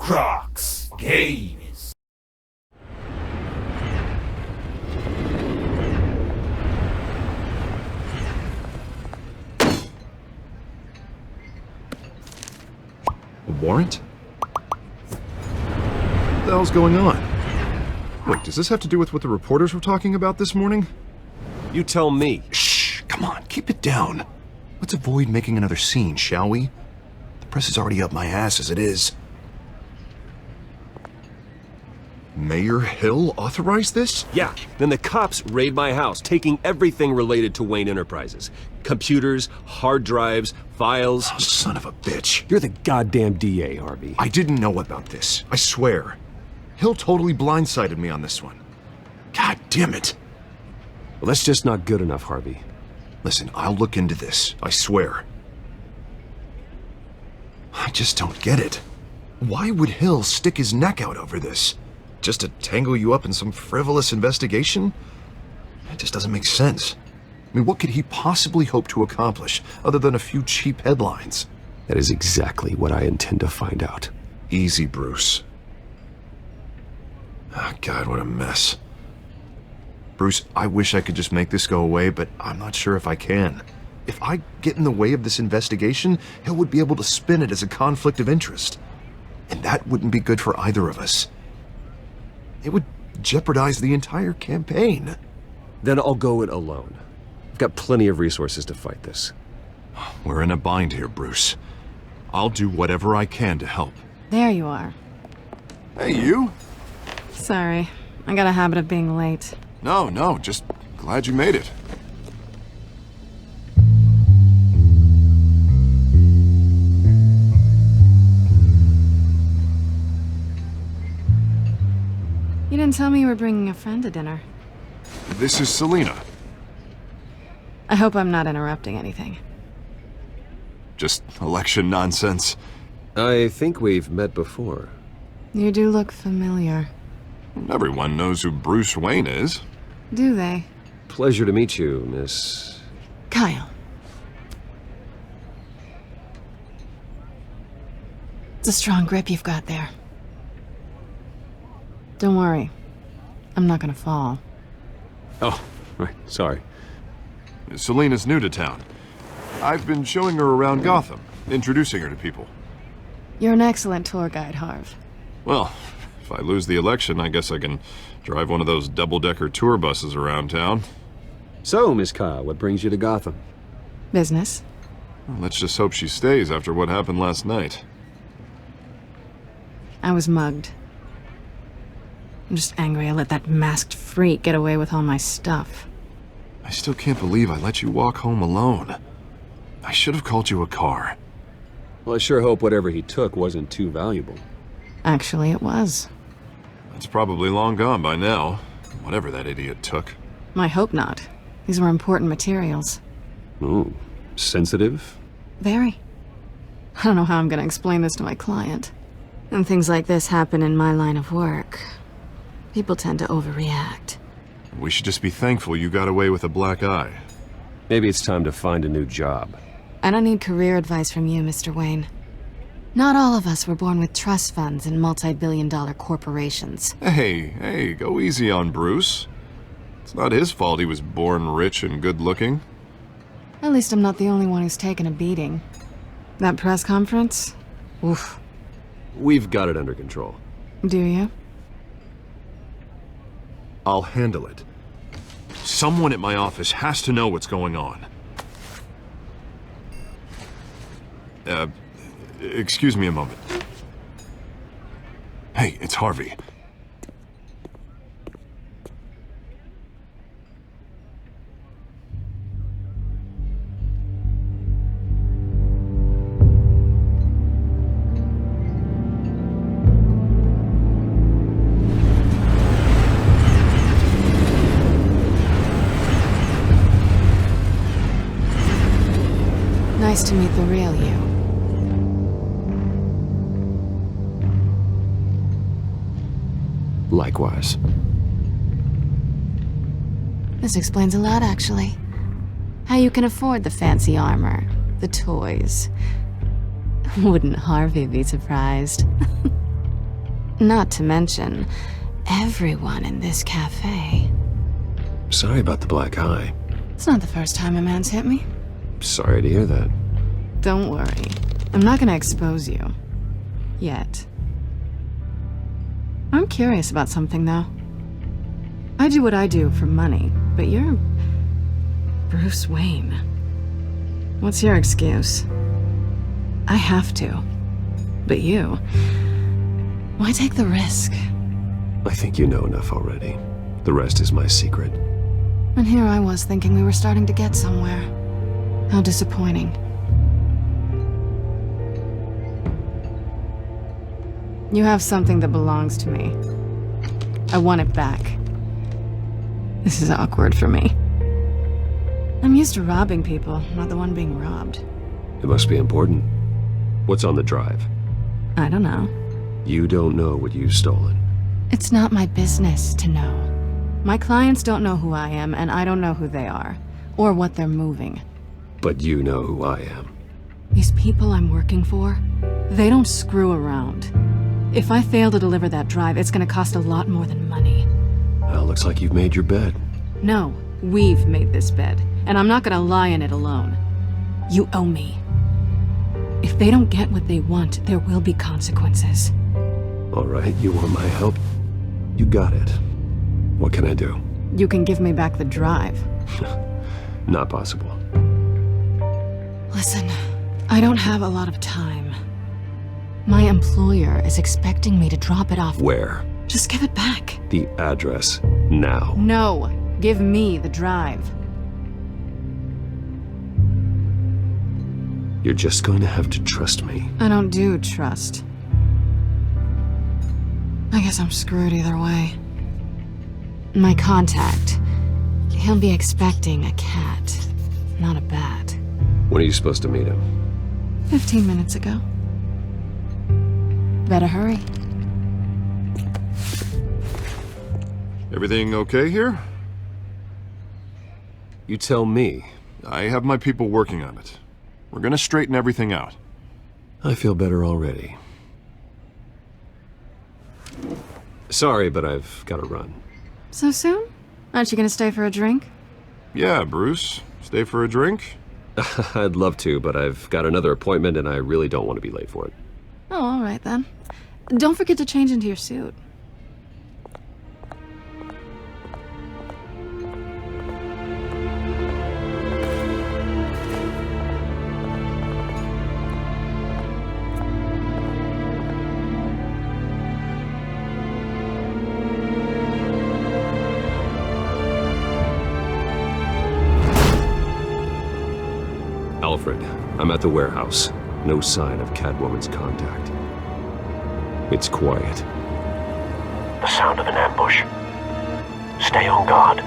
Crocs Games. A warrant? What the hell's going on? Wait, does this have to do with what the reporters were talking about this morning? You tell me. Shh, come on, keep it down. Let's avoid making another scene, shall we? The press is already up my ass as it is. Mayor Hill authorized this? Yeah, then the cops raid my house, taking everything related to Wayne Enterprises. Computers, hard drives, files. Oh, son of a bitch. You're the goddamn DA, Harvey. I didn't know about this, I swear. Hill totally blindsided me on this one. God damn it. Well, that's just not good enough, Harvey. Listen, I'll look into this, I swear. I just don't get it. Why would Hill stick his neck out over this? Just to tangle you up in some frivolous investigation? It just doesn't make sense. I mean, what could he possibly hope to accomplish other than a few cheap headlines? That is exactly what I intend to find out. Easy, Bruce. Oh, God, what a mess. Bruce, I wish I could just make this go away, but I'm not sure if I can. If I get in the way of this investigation, Hill would be able to spin it as a conflict of interest. And that wouldn't be good for either of us. It would jeopardize the entire campaign. Then I'll go it alone. I've got plenty of resources to fight this. We're in a bind here, Bruce. I'll do whatever I can to help. There you are. Hey, you? Sorry, I got a habit of being late. No, just glad you made it. You didn't tell me you were bringing a friend to dinner. This is Selena. I hope I'm not interrupting anything. Just election nonsense. I think we've met before. You do look familiar. Everyone knows who Bruce Wayne is. Do they? Pleasure to meet you, Miss... Kyle. It's a strong grip you've got there. Don't worry. I'm not gonna fall. Oh, right, sorry. Selena's new to town. I've been showing her around Gotham, introducing her to people. You're an excellent tour guide, Harv. Well, if I lose the election, I guess I can drive one of those double-decker tour buses around town. So, Miss Kyle, what brings you to Gotham? Business. Well, let's just hope she stays after what happened last night. I was mugged. I'm just angry I let that masked freak get away with all my stuff. I still can't believe I let you walk home alone. I should have called you a car. Well, I sure hope whatever he took wasn't too valuable. Actually, it was. It's probably long gone by now, whatever that idiot took. I hope not. These were important materials. Ooh, sensitive? Very. I don't know how I'm gonna explain this to my client. And things like this happen in my line of work. People tend to overreact. We should just be thankful you got away with a black eye. Maybe it's time to find a new job. I don't need career advice from you, Mr. Wayne. Not all of us were born with trust funds and multi-billion-dollar corporations. Hey, go easy on Bruce. It's not his fault he was born rich and good-looking. At least I'm not the only one who's taken a beating. That press conference? Oof. We've got it under control. Do you? I'll handle it. Someone at my office has to know what's going on. Excuse me a moment. Hey, it's Harvey. Nice to meet the real you. Likewise. This explains a lot, actually. How you can afford the fancy armor, the toys. Wouldn't Harvey be surprised? Not to mention, everyone in this cafe. Sorry about the black eye. It's not the first time a man's hit me. Sorry to hear that. Don't worry. I'm not gonna expose you. Yet. I'm curious about something, though. I do what I do for money, but you're... Bruce Wayne. What's your excuse? I have to. But you... Why take the risk? I think you know enough already. The rest is my secret. And here I was thinking we were starting to get somewhere. How disappointing. You have something that belongs to me. I want it back. This is awkward for me. I'm used to robbing people, not the one being robbed. It must be important. What's on the drive? I don't know. You don't know what you've stolen. It's not my business to know. My clients don't know who I am, and I don't know who they are, or what they're moving. But you know who I am. These people I'm working for, they don't screw around. If I fail to deliver that drive, it's gonna cost a lot more than money. Well, looks like you've made your bed. No, we've made this bed, and I'm not gonna lie in it alone. You owe me. If they don't get what they want, there will be consequences. All right, you want my help? You got it. What can I do? You can give me back the drive. Not possible. Listen, I don't have a lot of time. My employer is expecting me to drop it off. Where? Just give it back. The address, now. No, give me the drive. You're just going to have to trust me. I don't do trust. I guess I'm screwed either way. My contact, he'll be expecting a cat, not a bat. When are you supposed to meet him? 15 minutes ago. Better hurry. Everything okay here? You tell me. I have my people working on it. We're gonna straighten everything out. I feel better already. Sorry, but I've got to run. So soon? Aren't you gonna stay for a drink? Yeah, Bruce. Stay for a drink? I'd love to, but I've got another appointment and I really don't want to be late for it. Oh, all right then. Don't forget to change into your suit. Alfred, I'm at the warehouse. No sign of Catwoman's contact. It's quiet. The sound of an ambush. Stay on guard.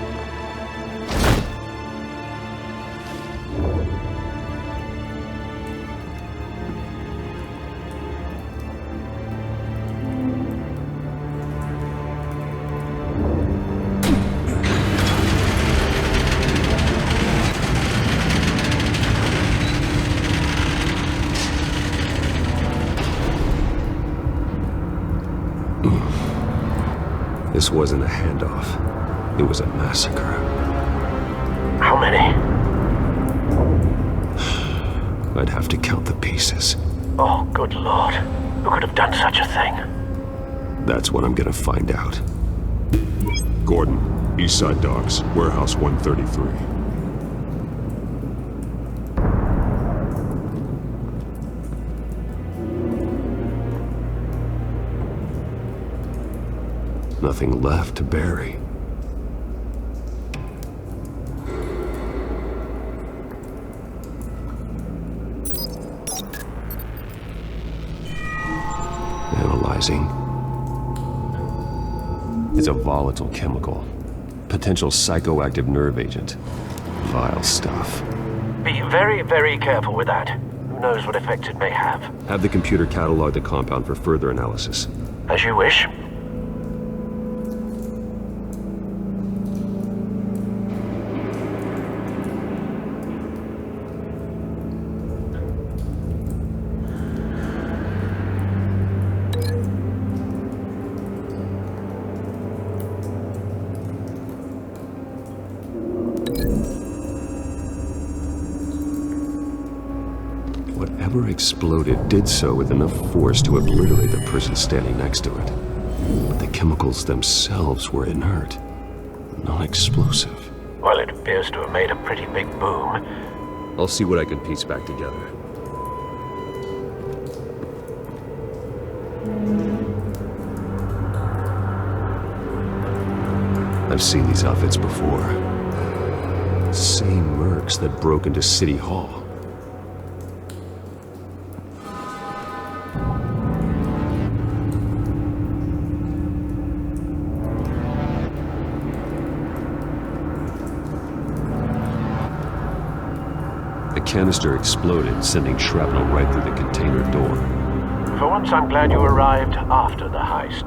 This wasn't a handoff. It was a massacre. How many? I'd have to count the pieces. Oh, good lord. Who could have done such a thing? That's what I'm gonna find out. Gordon, Eastside Docks, Warehouse 133. Nothing left to bury. Analyzing. It's a volatile chemical. Potential psychoactive nerve agent. Vile stuff. Be very, very careful with that. Who knows what effect it may have. Have the computer catalog the compound for further analysis. As you wish. whatever exploded did so with enough force to obliterate the person standing next to it. But the chemicals themselves were inert, non-explosive. Well, it appears to have made a pretty big boom. I'll see what I can piece back together. I've seen these outfits before. Same mercs that broke into City Hall. The canister exploded, sending shrapnel right through the container door. For once, I'm glad you arrived after the heist.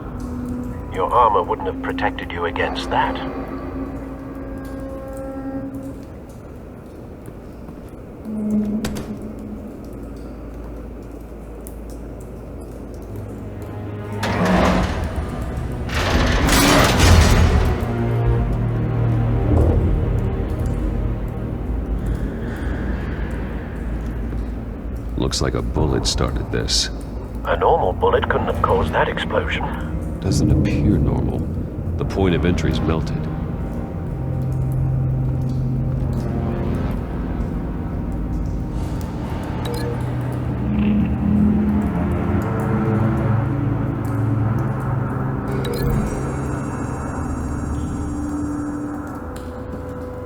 Your armor wouldn't have protected you against that. Looks like a bullet started this. A normal bullet couldn't have caused that explosion. Doesn't appear normal. The point of entry's melted.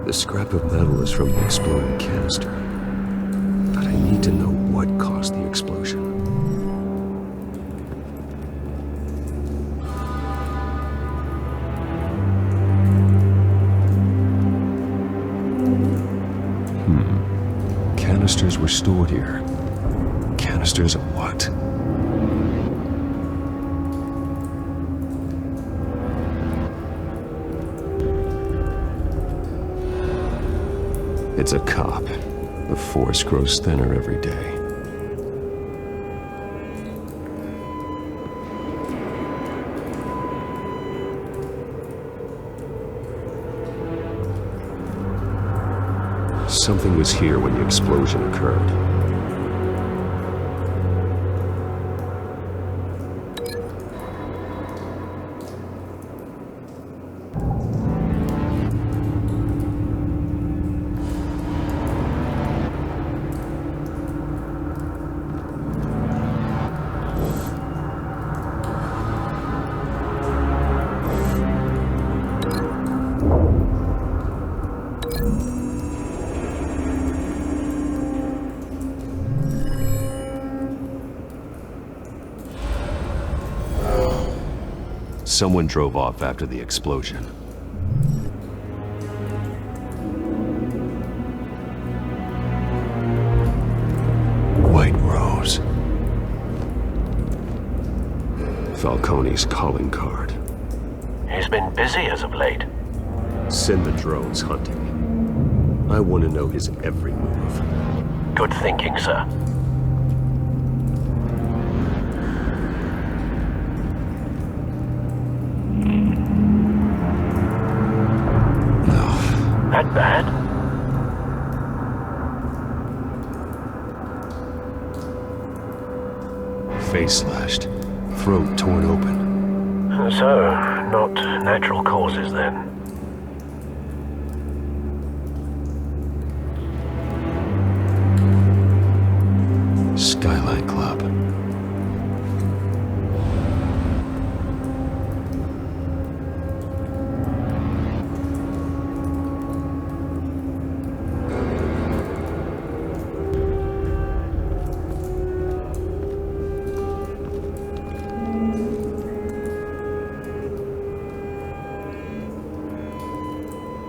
The scrap of metal is from the exploding canister. But I need to know what caused the explosion. Canisters were stored here. Canisters of what? It's a cop. The force grows thinner every day. Something was here when the explosion occurred. Someone drove off after the explosion. White Rose. Falcone's calling card. He's been busy as of late. Send the drones hunting. I want to know his every move. Good thinking, sir. That bad? Face slashed, throat torn open. So, not natural causes then. Skyline Club.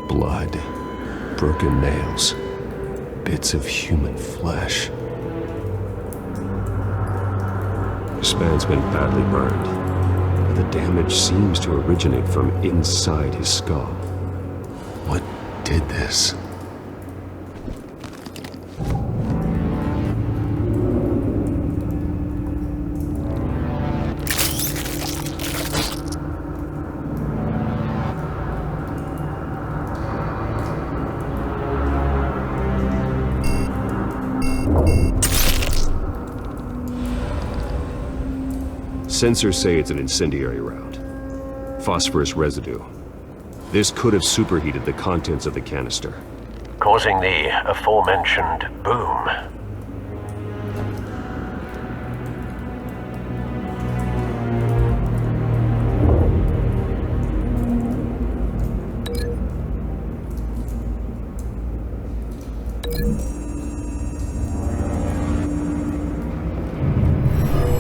Blood, broken nails, bits of human flesh. This man's been badly burned, but the damage seems to originate from inside his skull. What did this? Sensors say it's an incendiary round. Phosphorus residue. This could have superheated the contents of the canister, causing the aforementioned boom.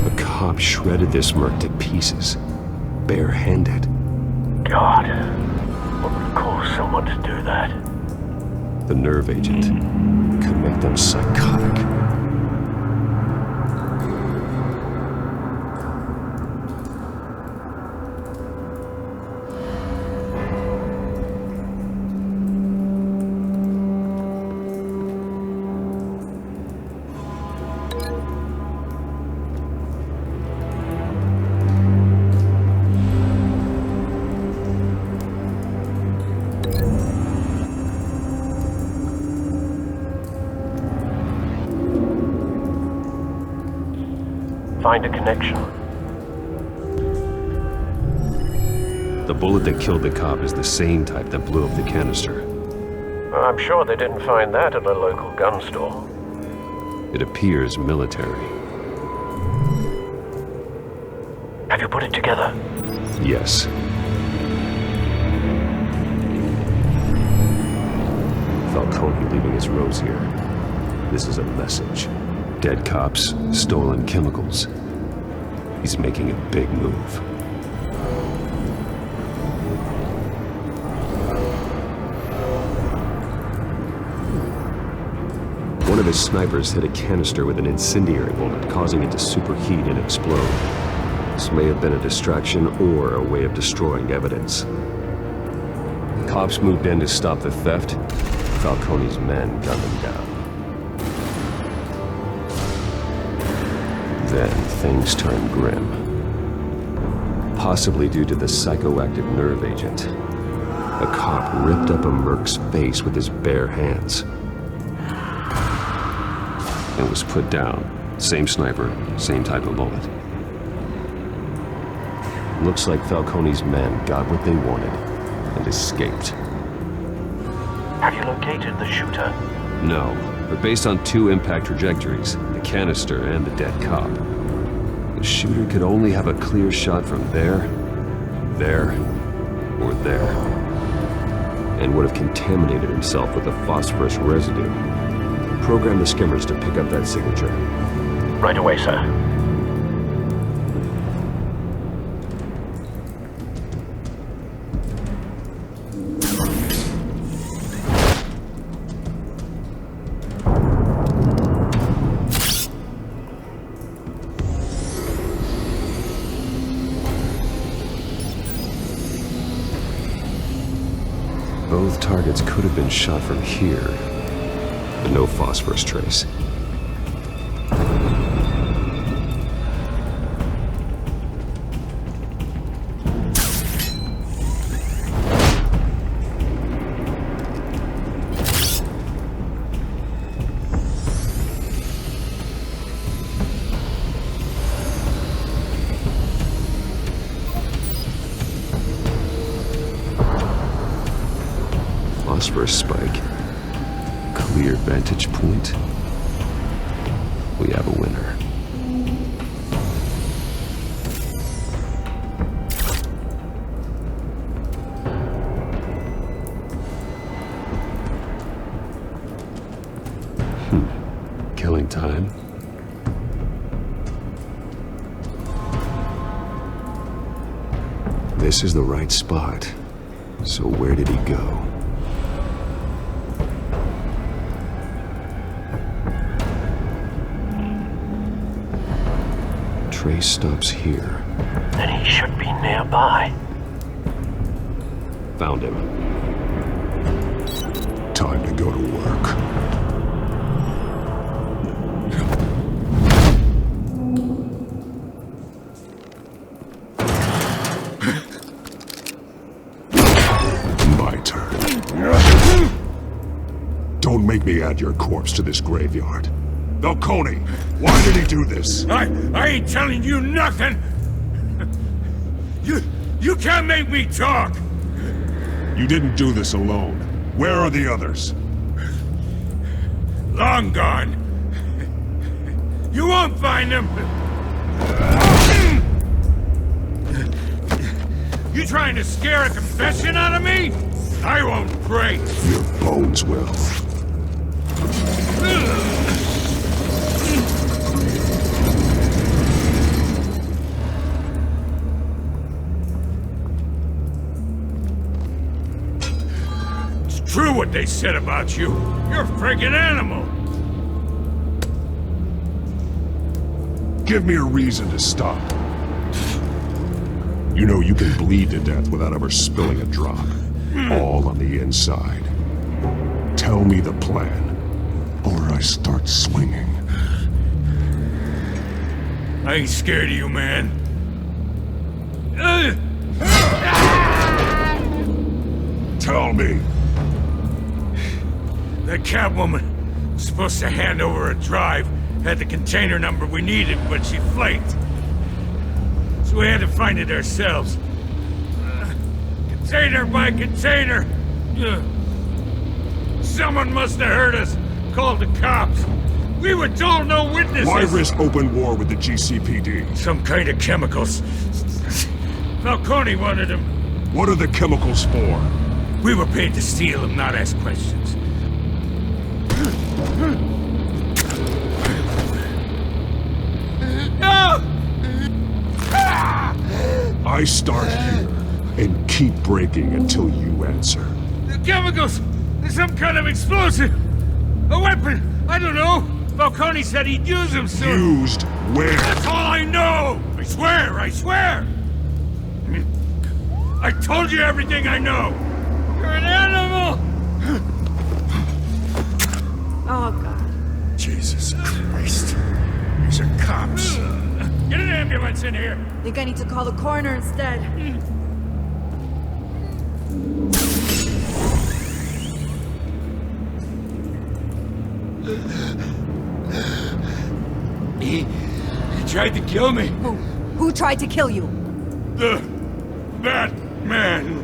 A cop shredded this merc to pieces, barehanded. God, what would cause someone to do that? The nerve agent could make them psychotic. Find a connection. The bullet that killed the cop is the same type that blew up the canister. I'm sure they didn't find that at a local gun store. It appears military. Have you put it together? Yes. Falcone leaving his rose here. This is a message. Dead cops, stolen chemicals. He's making a big move. One of his snipers hit a canister with an incendiary bullet, causing it to superheat and explode. This may have been a distraction or a way of destroying evidence. Cops moved in to stop the theft. Falcone's men gunned them down. Then things turned grim. Possibly due to the psychoactive nerve agent. A cop ripped up a merc's face with his bare hands. And was put down. Same sniper, same type of bullet. Looks like Falcone's men got what they wanted and escaped. Have you located the shooter? No, but based on two impact trajectories, the canister and the dead cop, the shooter could only have a clear shot from there, or there, and would have contaminated himself with the phosphorus residue. Program the skimmers to pick up that signature. Right away, sir. Both targets could have been shot from here, but no phosphorus trace. Phosphorus spike. Clear vantage point. We have a winner. Killing time. This is the right spot. So where did he go? Trace stops here. Then he should be nearby. Found him. Time to go to work. My turn. Don't make me add your corpse to this graveyard. Falcone, why did he do this? I ain't telling you nothing! You can't make me talk! You didn't do this alone. Where are the others? Long gone. You won't find them! You trying to scare a confession out of me? I won't break! Your bones will. It's true what they said about you. You're a friggin' animal! Give me a reason to stop. You know you can bleed to death without ever spilling a drop. All on the inside. Tell me the plan, or I start swinging. I ain't scared of you, man. Tell me. That Catwoman was supposed to hand over a drive, had the container number we needed, but she flaked. So we had to find it ourselves. Container by container. Someone must have heard us, called the cops. We were told no witnesses. Why risk open war with the GCPD? Some kind of chemicals. Falcone wanted them. What are the chemicals for? We were paid to steal them, not ask questions. No! I start here and keep breaking until you answer. The chemicals! There's some kind of explosive! A weapon! I don't know! Falcone said he'd use them soon! Used where? That's all I know! I swear! I swear! I told you everything I know! You're an animal! Oh, God. Jesus Christ. These are cops. Get an ambulance in here! Think I need to call the coroner instead. He tried to kill me. Who tried to kill you? The Batman.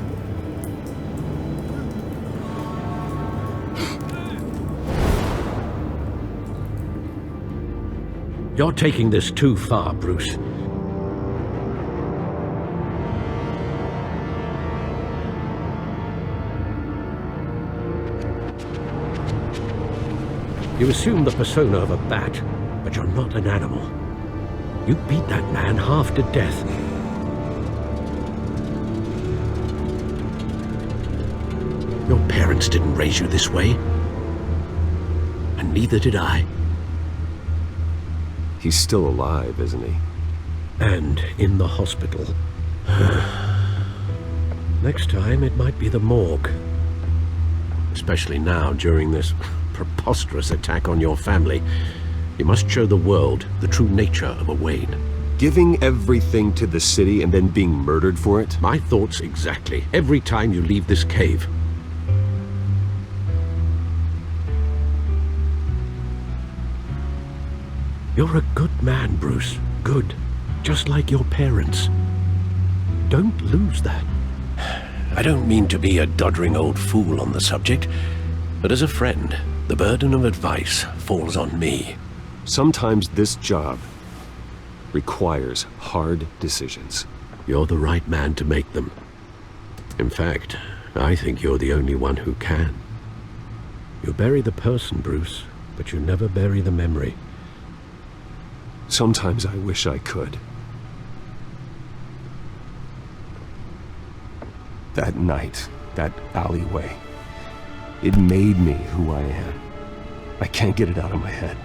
You're taking this too far, Bruce. You assume the persona of a bat, but you're not an animal. You beat that man half to death. Your parents didn't raise you this way. And neither did I. He's still alive, isn't he? And in the hospital. Next time, it might be the morgue. Especially now, during this preposterous attack on your family. You must show the world the true nature of a Wayne. Giving everything to the city and then being murdered for it? My thoughts exactly. Every time you leave this cave. You're a good man, Bruce. Good. Just like your parents. Don't lose that. I don't mean to be a doddering old fool on the subject, but as a friend, the burden of advice falls on me. Sometimes this job requires hard decisions. You're the right man to make them. In fact, I think you're the only one who can. You bury the person, Bruce, but you never bury the memory. Sometimes I wish I could. That night, that alleyway, it made me who I am. I can't get it out of my head.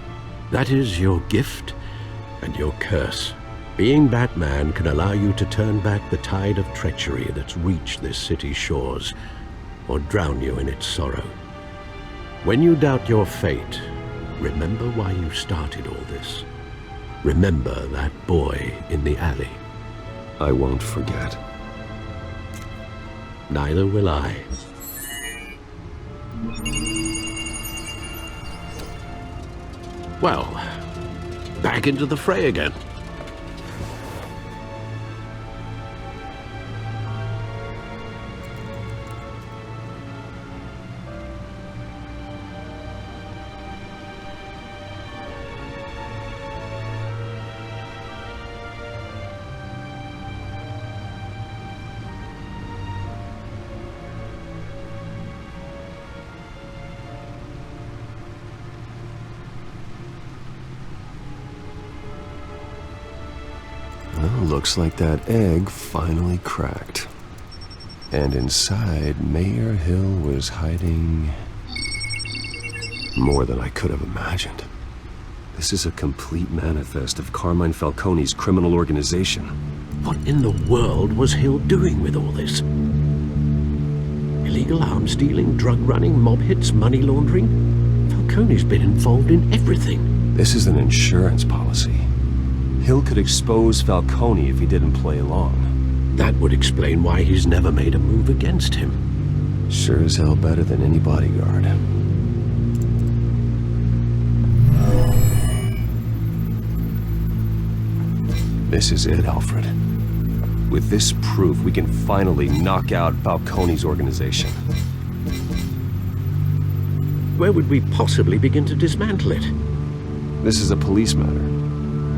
That is your gift and your curse. Being Batman can allow you to turn back the tide of treachery that's reached this city's shores, or drown you in its sorrow. When you doubt your fate, remember why you started all this. Remember that boy in the alley. I won't forget. Neither will I. Well, back into the fray again. Well, looks like that egg finally cracked. And inside, Mayor Hill was hiding more than I could have imagined. This is a complete manifest of Carmine Falcone's criminal organization. What in the world was Hill doing with all this? Illegal arms dealing, drug running, mob hits, money laundering? Falcone's been involved in everything. This is an insurance policy. Hill could expose Falcone if he didn't play along. That would explain why he's never made a move against him. Sure as hell better than any bodyguard. This is it, Alfred. With this proof, we can finally knock out Falcone's organization. Where would we possibly begin to dismantle it? This is a police matter.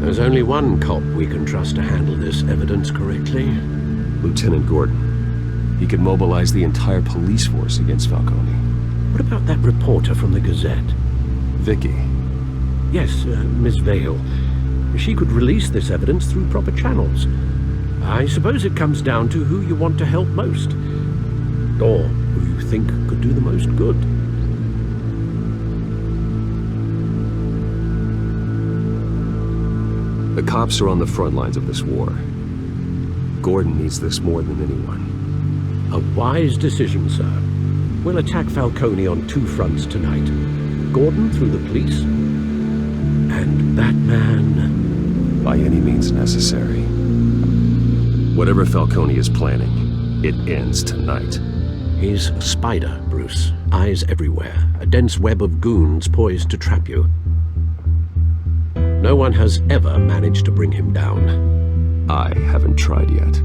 There's only one cop we can trust to handle this evidence correctly. Lieutenant Gordon. He could mobilize the entire police force against Falcone. What about that reporter from the Gazette? Vicky. Yes, Miss Vale. She could release this evidence through proper channels. I suppose it comes down to who you want to help most. Or who you think could do the most good. The cops are on the front lines of this war. Gordon needs this more than anyone. A wise decision, sir. We'll attack Falcone on two fronts tonight. Gordon through the police, and Batman... by any means necessary. Whatever Falcone is planning, it ends tonight. He's a spider, Bruce. Eyes everywhere. A dense web of goons poised to trap you. No one has ever managed to bring him down. I haven't tried yet.